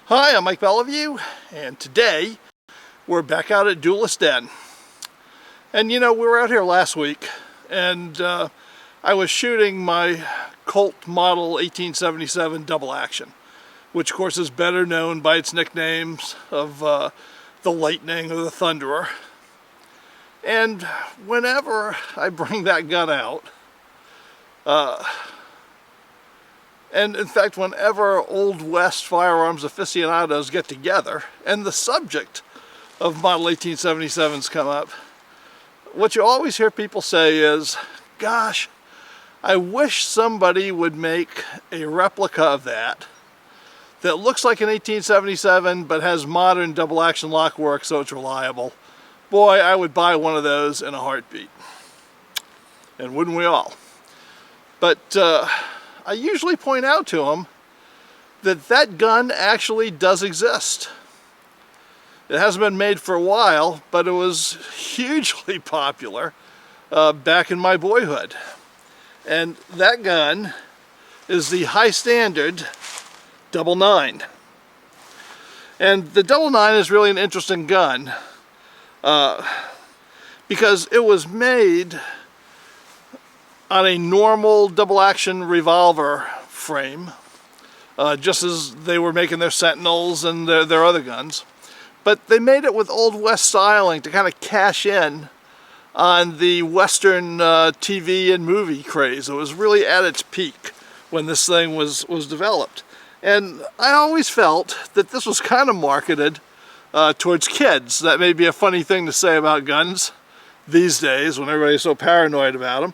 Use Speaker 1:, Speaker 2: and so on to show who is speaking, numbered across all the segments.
Speaker 1: Hi, I'm Mike Beliveau, and today we're back out at Duelist Den. And you know, we were out here last week, and I was shooting my Colt Model 1877 double action, which of course is better known by its nicknames of the Lightning or the Thunderer. And whenever I bring that gun out, and in fact, whenever Old West firearms aficionados get together and the subject of Model 1877s come up, what you always hear people say is, gosh, I wish somebody would make a replica of that looks like an 1877 but has modern double action lock work so it's reliable. Boy, I would buy one of those in a heartbeat. And wouldn't we all? But I usually point out to them that that gun actually does exist. It hasn't been made for a while, but it was hugely popular back in my boyhood. And that gun is the high standard 99. And the 99 is really an interesting gun because it was made on a normal double action revolver frame, just as they were making their Sentinels and their other guns. But they made it with Old West styling to kind of cash in on the Western TV and movie craze. It was really at its peak when this thing was developed. And I always felt that this was kind of marketed towards kids. That may be a funny thing to say about guns these days when everybody's so paranoid about them.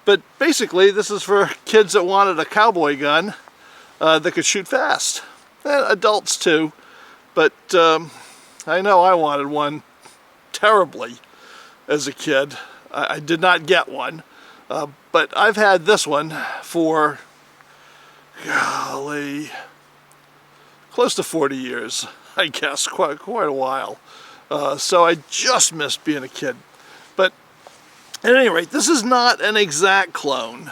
Speaker 1: But basically, this is for kids that wanted a cowboy gun that could shoot fast. And adults too. But I know I wanted one terribly as a kid. I did not get one. But I've had this one for, golly, close to 40 years, I guess, quite a while. So I just missed being a kid. But at any rate, this is not an exact clone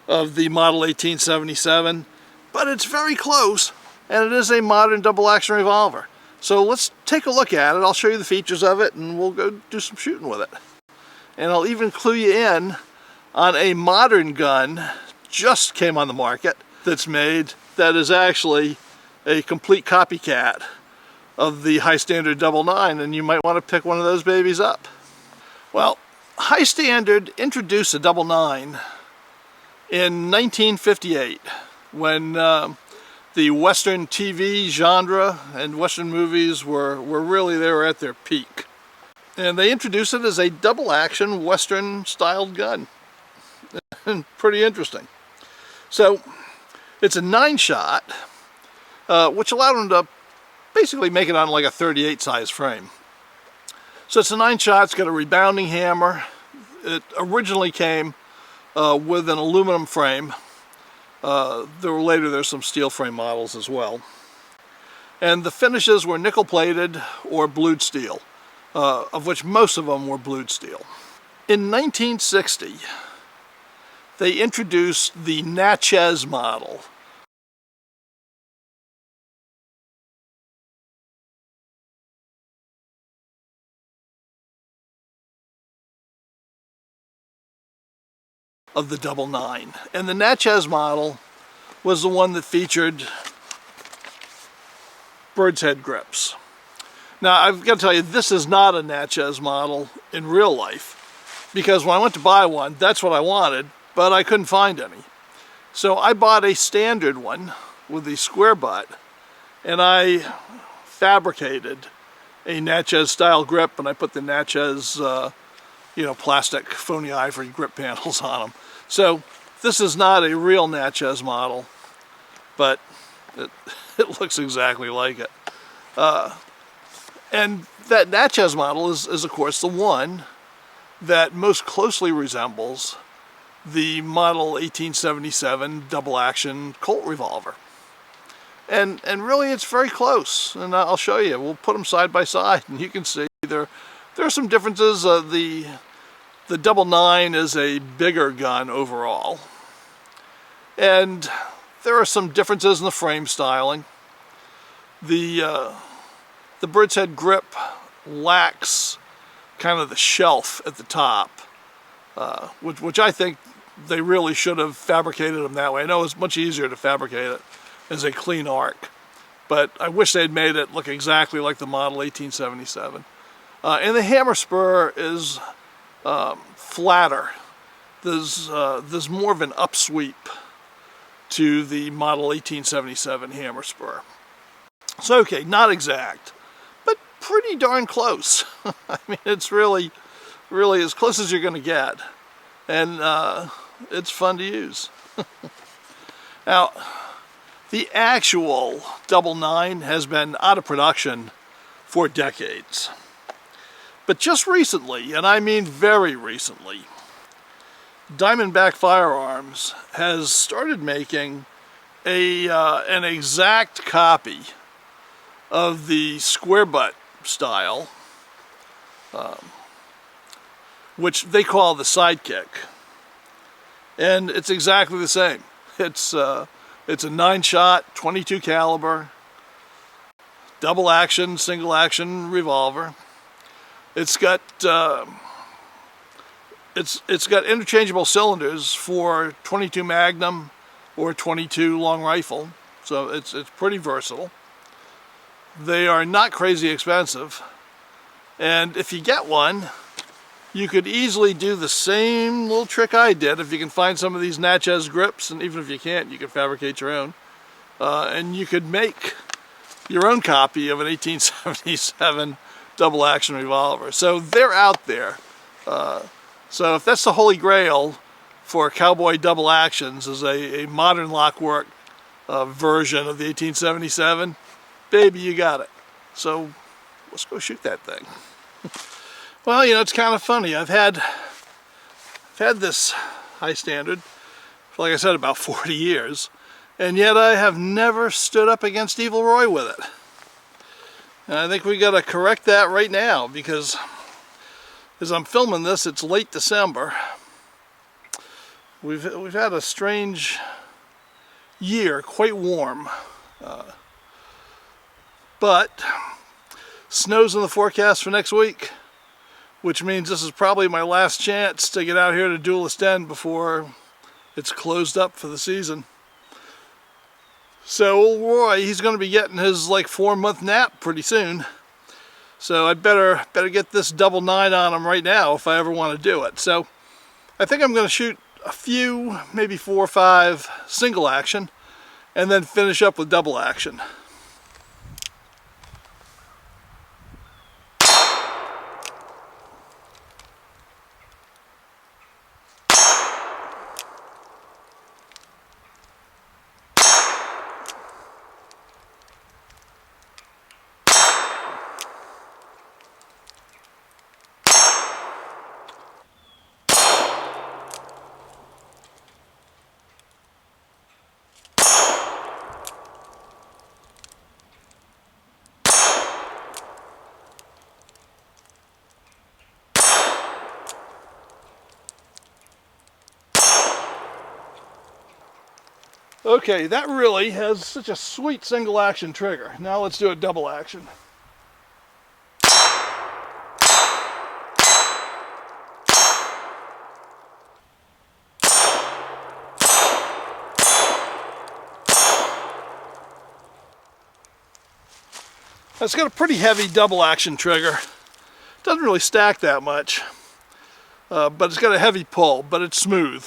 Speaker 1: of the Model 1877, but it's very close, and it is a modern double action revolver. So let's take a look at it. I'll show you the features of it, and we'll go do some shooting with it. And I'll even clue you in on a modern gun just came on the market that's made that is actually a complete copycat of the high standard 99, and you might want to pick one of those babies up. Well, High Standard introduced a 99 in 1958 when the Western TV genre and Western movies were really, they were at their peak. And they introduced it as a double action Western styled gun. And pretty interesting. So it's a 9-shot, which allowed them to basically make it on like a 38 size frame. So it's a 9-shot, it's got a rebounding hammer. It originally came with an aluminum frame. There's some steel frame models as well. And the finishes were nickel plated or blued steel, of which most of them were blued steel. In 1960, they introduced the Natchez model. Of the 99. And the Natchez model was the one that featured bird's head grips. Now, I've got to tell you, this is not a Natchez model in real life, because when I went to buy one, that's what I wanted, but I couldn't find any. So I bought a standard one with the square butt, and I fabricated a Natchez style grip, and I put the Natchez plastic phony ivory grip panels on them. So this is not a real Natchez model, but it looks exactly like it. And that Natchez model is of course the one that most closely resembles the Model 1877 double action Colt revolver. And really it's very close, and I'll show you. We'll put them side by side and you can see there are some differences. The 99 is a bigger gun overall, and there are some differences in the frame styling. the bird's head grip lacks kind of the shelf at the top, which I think they really should have fabricated them that way. I know it's much easier to fabricate it as a clean arc, but I wish they'd made it look exactly like the Model 1877. And the hammer spur is flatter. There's more of an upsweep to the Model 1877 hammer spur. So okay, not exact, but pretty darn close. I mean, it's really as close as you're going to get, and it's fun to use. Now, the actual 99 has been out of production for decades. But just recently, and I mean very recently, Diamondback Firearms has started making an exact copy of the square butt style, which they call the Sidekick. And it's exactly the same. It's a 9-shot, 22 caliber, double action, single action revolver. It's got it's got interchangeable cylinders for 22 Magnum or 22 long rifle, so it's pretty versatile. They are not crazy expensive, and if you get one, you could easily do the same little trick I did if you can find some of these Natchez grips, and even if you can't, you can fabricate your own, and you could make your own copy of an 1877 double action revolver. So they're out there. So if that's the holy grail for cowboy double actions, is a modern lockwork version of the 1877, baby, you got it. So let's go shoot that thing. Well, you know, it's kind of funny. I've had this high standard for, like I said, about 40 years, and yet I have never stood up against Evil Roy with it. And I think we got to correct that right now, because as I'm filming this, it's late December. We've had a strange year, quite warm, but snow's in the forecast for next week, which means this is probably my last chance to get out here to Duelist End before it's closed up for the season. So old Roy, he's going to be getting his like 4-month nap pretty soon. So I'd better get this 99 on him right now if I ever want to do it. So I think I'm going to shoot a few, maybe 4 or 5 single action, and then finish up with double action. Okay, that really has such a sweet single action trigger. Now let's do a double action. It's got a pretty heavy double action trigger. Doesn't really stack that much, but it's got a heavy pull, but it's smooth.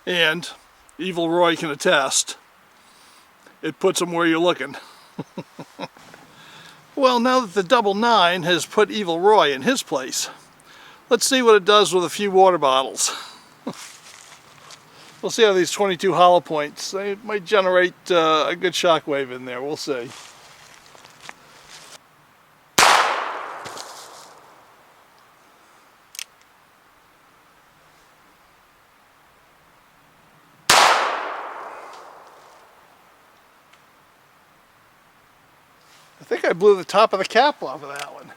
Speaker 1: And Evil Roy can attest, it puts him where you're looking. Well, now that the 99 has put Evil Roy in his place, let's see what it does with a few water bottles. We'll see how these 22 hollow points, they might generate a good shockwave in there. We'll see. I think I blew the top of the cap off of that one.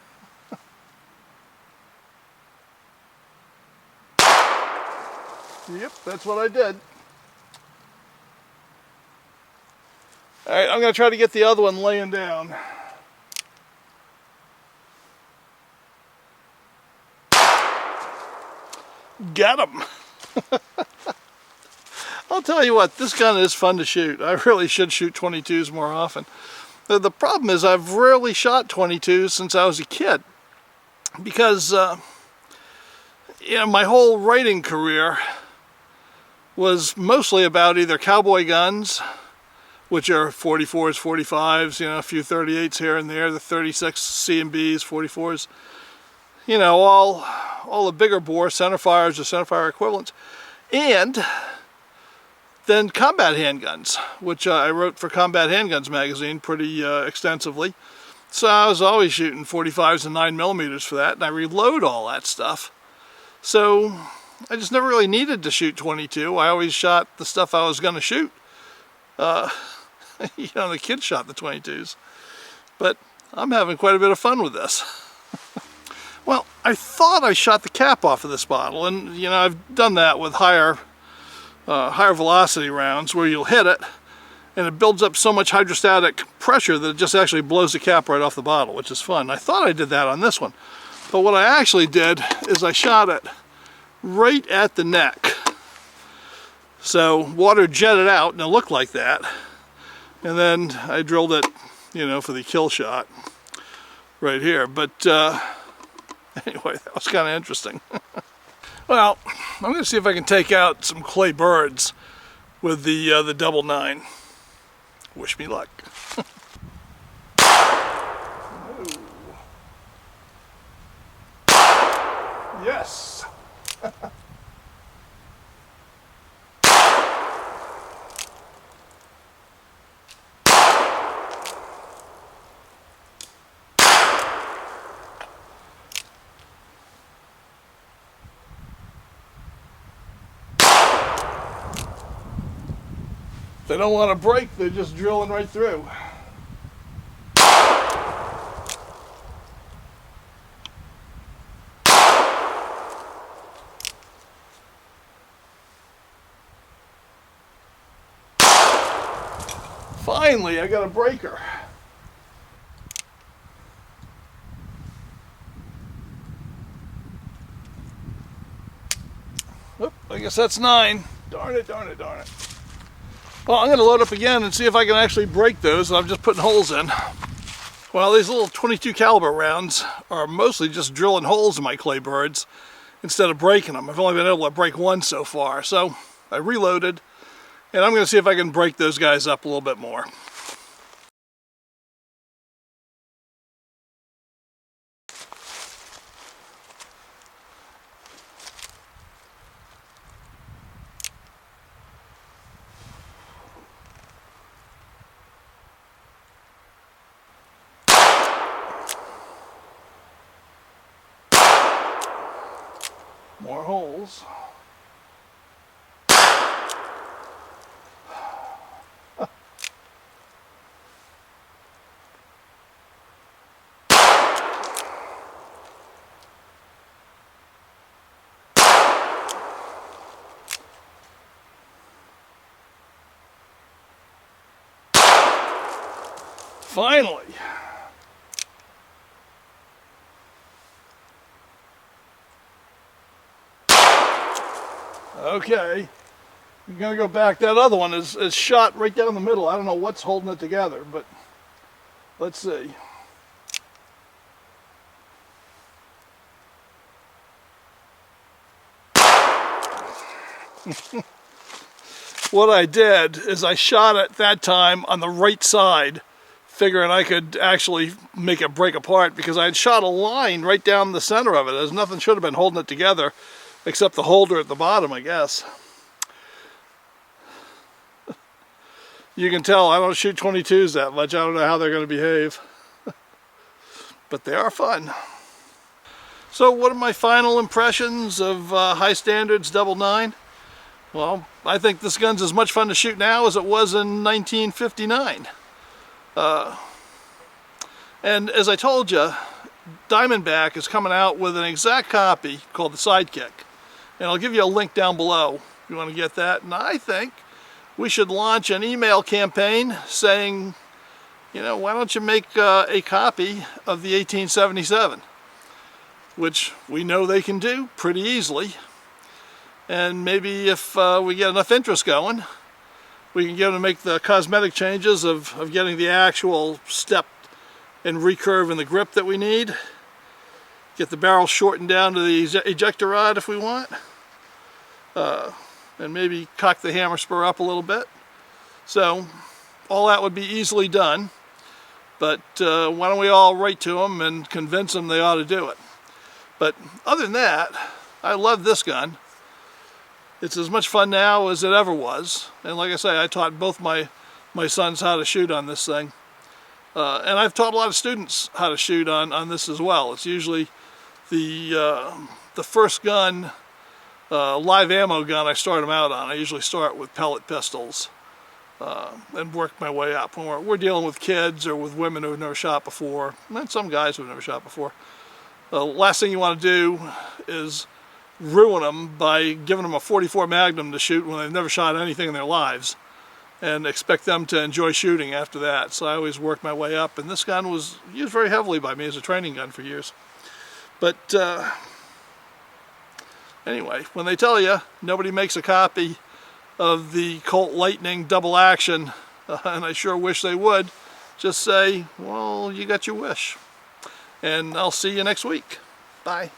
Speaker 1: Yep, that's what I did. All right, I'm going to try to get the other one laying down. Got him. I'll tell you what, this gun is fun to shoot. I really should shoot 22s more often. The problem is I've rarely shot 22s since I was a kid because you know, my whole writing career was mostly about either cowboy guns, which are 44s, 45s, you know, a few 38s here and there, the 36 C&Bs, 44s, you know, all the bigger bore centerfires or centerfire equivalents, and then combat handguns, which I wrote for Combat Handguns magazine pretty extensively. So I was always shooting 45s and 9mm for that, and I reload all that stuff. So I just never really needed to shoot 22. I always shot the stuff I was going to shoot. You know, the kids shot the 22s. But I'm having quite a bit of fun with this. Well, I thought I shot the cap off of this bottle, and you know, I've done that with higher velocity rounds where you'll hit it and it builds up so much hydrostatic pressure that it just actually blows the cap right off the bottle, which is fun. I thought I did that on this one, but what I actually did is I shot it right at the neck. So water jetted out and it looked like that, and then I drilled it, you know, for the kill shot right here. But anyway, that was kind of interesting. Well, I'm going to see if I can take out some clay birds with the 9. Wish me luck. Yes. They don't want to break, they're just drilling right through. Finally, I got a breaker. Oop, I guess that's 9. Darn it, darn it, darn it. Well, I'm going to load up again and see if I can actually break those. I'm just putting holes in. Well, these little 22 caliber rounds are mostly just drilling holes in my clay birds instead of breaking them. I've only been able to break one so far. So I reloaded, and I'm going to see if I can break those guys up a little bit more. More holes. Finally. Okay, I'm gonna go back. That other one is shot right down the middle. I don't know what's holding it together, but let's see. What I did is I shot it that time on the right side, figuring I could actually make it break apart, because I had shot a line right down the center of it. There's nothing should have been holding it together except the holder at the bottom, I guess. You can tell I don't shoot 22s that much. I don't know how they're going to behave. But they are fun. So what are my final impressions of High Standards 9? Well, I think this gun's as much fun to shoot now as it was in 1959. And as I told you, Diamondback is coming out with an exact copy called the Sidekick. And I'll give you a link down below if you want to get that. And I think we should launch an email campaign saying, you know, why don't you make a copy of the 1877, which we know they can do pretty easily. And maybe if we get enough interest going, we can get them to make the cosmetic changes of getting the actual step and recurve in the grip that we need. Get the barrel shortened down to the ejector rod if we want. And maybe cock the hammer spur up a little bit. So all that would be easily done. But why don't we all write to them and convince them they ought to do it. But other than that, I love this gun. It's as much fun now as it ever was. And like I say, I taught both my sons how to shoot on this thing. And I've taught a lot of students how to shoot on this as well. It's usually the first gun, live ammo gun I start them out on. I usually start with pellet pistols and work my way up. When we're dealing with kids or with women who've never shot before, and some guys who've never shot before, the last thing you want to do is ruin them by giving them a .44 Magnum to shoot when they've never shot anything in their lives and expect them to enjoy shooting after that. So I always work my way up, and this gun was used very heavily by me as a training gun for years. But anyway, when they tell you nobody makes a copy of the Colt Lightning double action, and I sure wish they would, just say, well, you got your wish. And I'll see you next week. Bye.